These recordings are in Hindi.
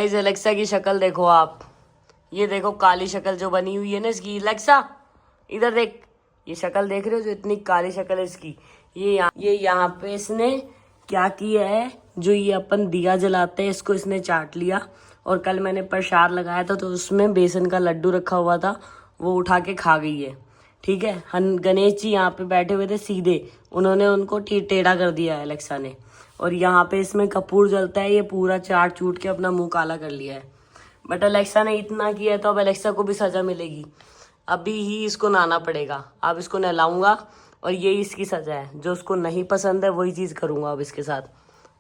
इस एलेक्सा की शक्ल देखो आप। ये देखो काली शक्ल जो बनी हुई है ना इसकी। एलेक्सा इधर देख, ये शक्ल देख रहे हो जो इतनी काली शक्ल है इसकी। ये यहाँ पे इसने क्या किया है, जो ये अपन दिया जलाते हैं इसको इसने चाट लिया। और कल मैंने प्रसाद लगाया था तो उसमें बेसन का लड्डू रखा हुआ था, वो उठा के खा गई है। ठीक है, गणेश जी यहाँ पे बैठे हुए थे सीधे, उन्होंने उनको टेढ़ा कर दिया है एलेक्सा ने। और यहाँ पे इसमें कपूर जलता है, ये पूरा चाट चूट के अपना मुंह काला कर लिया है। बट एलेक्सा ने इतना किया है तो अब एलेक्सा को भी सजा मिलेगी। अभी ही इसको नहाना पड़ेगा, अब इसको नहलाऊंगा और यही इसकी सजा है। जो उसको नहीं पसंद है वही चीज़ करूंगा अब इसके साथ।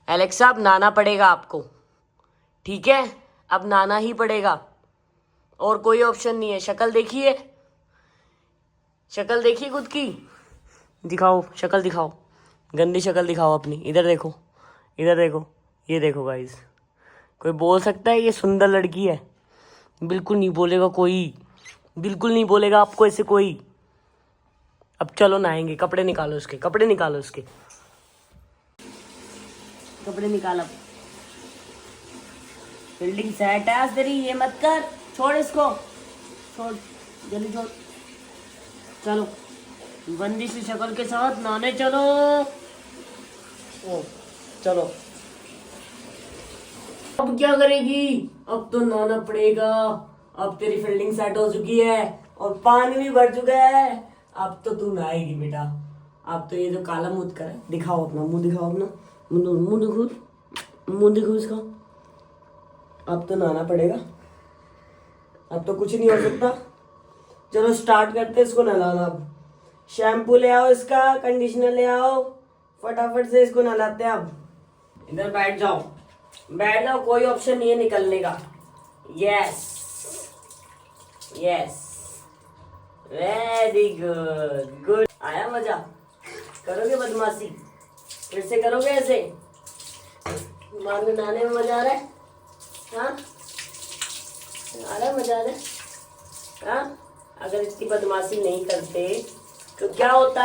एलेक्सा अब नहाना पड़ेगा आपको, ठीक है? अब नहाना ही पड़ेगा और कोई ऑप्शन नहीं है। शक्ल देखिए, शक्ल देखिए खुद की, दिखाओ शक्ल, दिखाओ गंदी शक्ल दिखाओ अपनी। इधर देखो, इधर देखो, ये देखो गाइस। कोई बोल सकता है ये सुंदर लड़की है? बिल्कुल नहीं बोलेगा कोई, बिल्कुल नहीं बोलेगा आपको ऐसे कोई। अब चलो नहाएंगे, कपड़े निकालो उसके, कपड़े निकालो उसके, कपड़े निकाल। अब बिल्डिंग सेट है आज तेरी, ये मत कर, छोड़ इसको, छोड़ जल्दी छोड़। चलो बंदी सी शक्ल के साथ नहाने चलो। ओ चलो, अब क्या करेगी? अब तो नहाना पड़ेगा। अब तेरी फील्डिंग सेट हो चुकी है और पानी भी भर चुका है। अब तो तू नहाएगी बेटा। अब तो ये जो काला मुंह कर है, दिखाओ अपना मुंह, दिखाओ अपना मुंह दिखो, मुंह दिखो इसका। अब तो नहाना पड़ेगा, अब तो कुछ नहीं हो सकता। चलो स्टार्ट करते इसको नहलाना। अब शैम्पू ले आओ, इसका कंडीशनर ले आओ, फटाफट से इसको नहलाते हैं। अब इधर बैठ जाओ, बैठ जाओ, कोई ऑप्शन नहीं है निकलने का। Yes yes, very good good. आया मजा? करोगे बदमाशी? फिर से करोगे ऐसे? मारने नहाने में मजा आ रहा है? हाँ आ रहा है, मजा आ रहा है? हाँ, अगर इतनी बदमाशी नहीं करते तो क्या होता?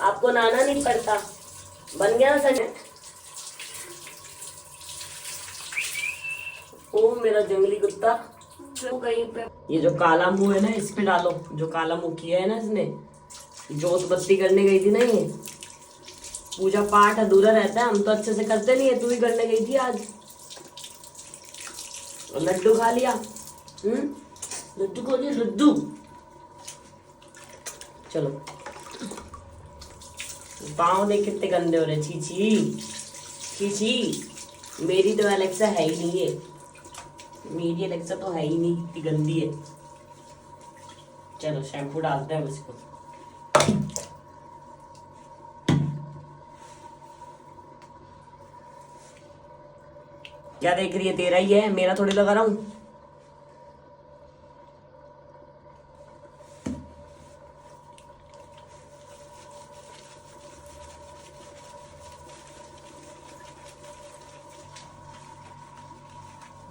आपको नहाना नहीं पड़ता। बन गया ना सच? ओ मेरा जंगली कुत्ता, कहीं पे ये जो काला मुंह है ना इस पे डालो। जो काला मुंह किया है ना इसने, जोत बत्ती करने गई थी ना, ये पूजा पाठ अधूरा रहता है। हम तो अच्छे से करते नहीं है, तू ही करने गई थी आज और लड्डू खा लिया। लड्डू खा लिया, लड्डू। चलो, पाँव देख कितने गंदे हो रहे। छी छी छी छी, मेरी तो एलेक्सा है ही नहीं है, मेरी एलेक्सा तो है ही नहीं, इतनी गंदी है। चलो शैम्पू डालते हैं इसको। क्या देख रही है? तेरा ही है, मेरा थोड़ी लगा रहा हूं।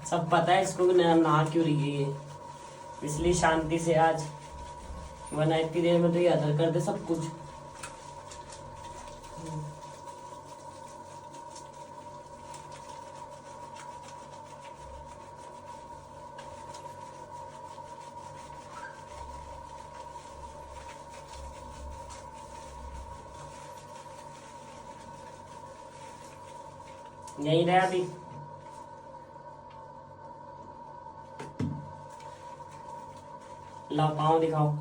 सब पता है इसको नहा क्यों रही है ये, इसलिए शांति से आज, वरना इतनी देर में तो ये अदर कर दे सब कुछ। यही रहा अभी। लाओ पाँव दिखाओ।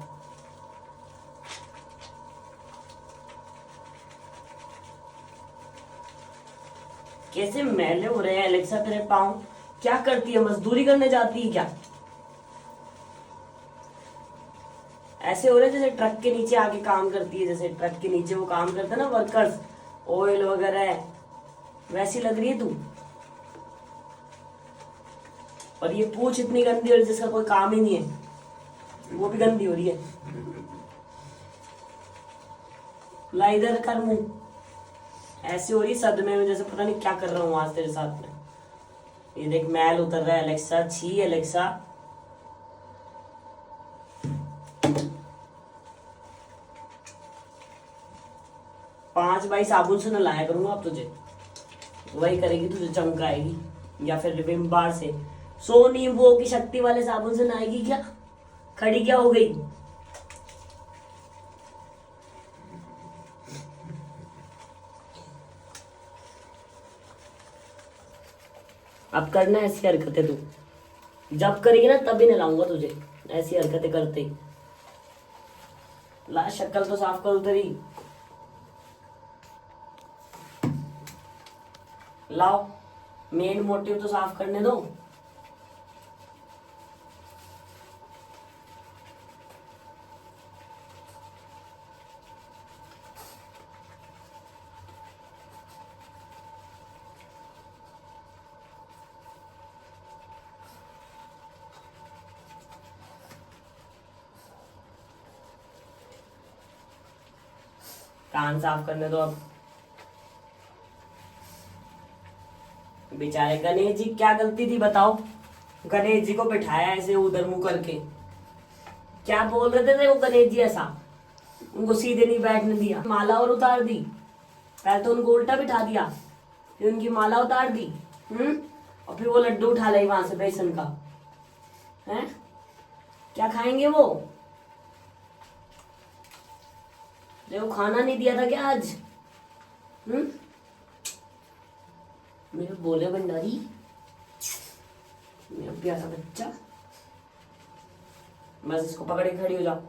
कैसे मैले हो रहे हैं एलेक्सा तेरे पाँव? क्या करती है, मजदूरी करने जाती है क्या? ऐसे हो रहे जैसे ट्रक के नीचे आके काम करती है, जैसे ट्रक के नीचे वो काम करते हैं ना वर्कर्स, ऑयल वगैरह, वैसी लग रही है तू। और ये पूंछ इतनी गंदी हो रही है जिसका कोई काम ही नहीं है, वो भी गंदी हो रही है। ला इधर कर मुंह, ऐसी हो रही है सदमे में जैसे पता नहीं क्या कर रहा हूँ आज तेरे साथ में। ये देख मैल उतर रहा है एलेक्सा, छी एलेक्सा। 5 बाई साबुन से नहलाया करूंगा अब तुझे, वही करेगी, तुझे चमक आएगी। या फिर विम बार से। सो नींबुओं की शक्ति वाले साबुन से नहाएगी क्या? खड़ी क्या हो गई? अब करना ऐसी हरकतें तू, जब करेगी ना तभी नहलाऊंगा तुझे, ऐसी हरकतें करते ही। ला शक्ल तो साफ कर उधर ही, लाओ मेन मोटिव तो साफ करने दो। कान साफ करने दो अब। बेचारे गणेश जी क्या गलती थी बताओ? गणेश जी को बिठाया ऐसे उधर मुंह करके, क्या बोल रहे थे वो गणेश जी? ऐसा उनको सीधे नहीं बैठने दिया, माला और उतार दी। पहले तो उनको उल्टा बिठा दिया, फिर उनकी माला उतार दी, और फिर वो लड्डू उठा लाई वहां से बेसन का। हैं? क्या खाएंगे वो? देखो खाना नहीं दिया था क्या आज? मेरे बोले भंडारी, मेरा प्यारा बच्चा। बस इसको पकड़ के खड़ी हो जाओ,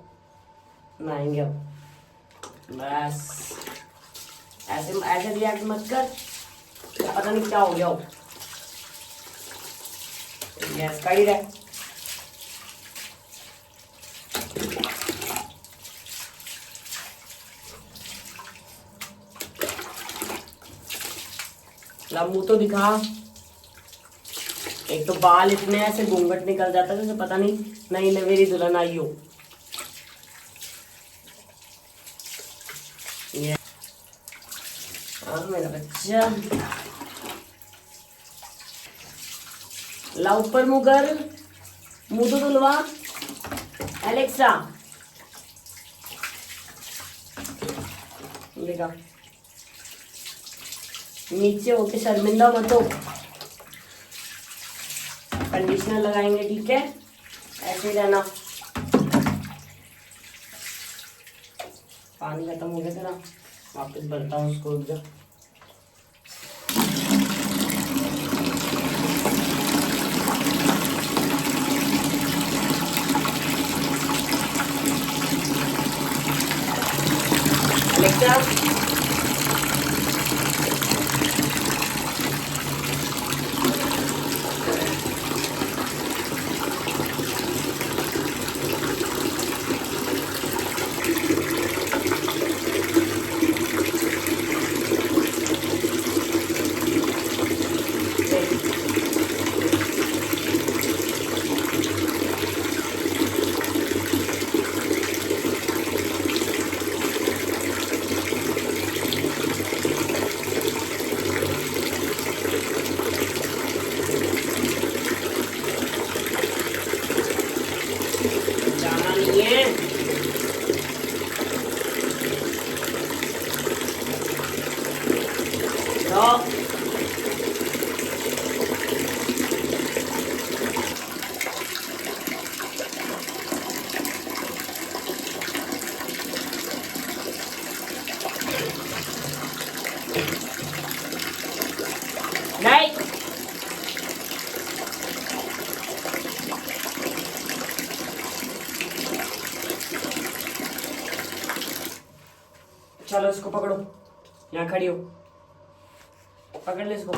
नहाएंगे अब। बस ऐसे ऐसे रिएक्ट मत कर, पता नहीं क्या हो गया हो। गैस खड़ी रहे। ला मुंह तो दिखा। एक तो बाल इतने ऐसे घूंघट निकल जाता है जैसे पता नहीं नई नवेली दुल्हन आई हो। ये और मेरा बच्चा, ला ऊपर मुंह कर, मुंह तो धुलवा। एलेक्सा देखा, नीचे होके शर्मिंदा मत हो। कंडीशनर लगाएंगे, ठीक है? ऐसे ही रहना। पानी खत्म हो गया तेरा, वापस भरता हूँ उसको। उधर अलेक्सा जाना नहीं है। नहीं चलो इसको पकड़ो, यहाँ खड़ी हो, पकड़ ले इसको।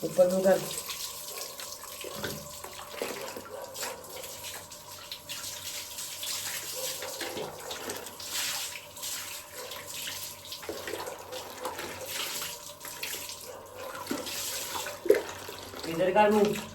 ऊपर मुंह कर। इधर कर मुंह।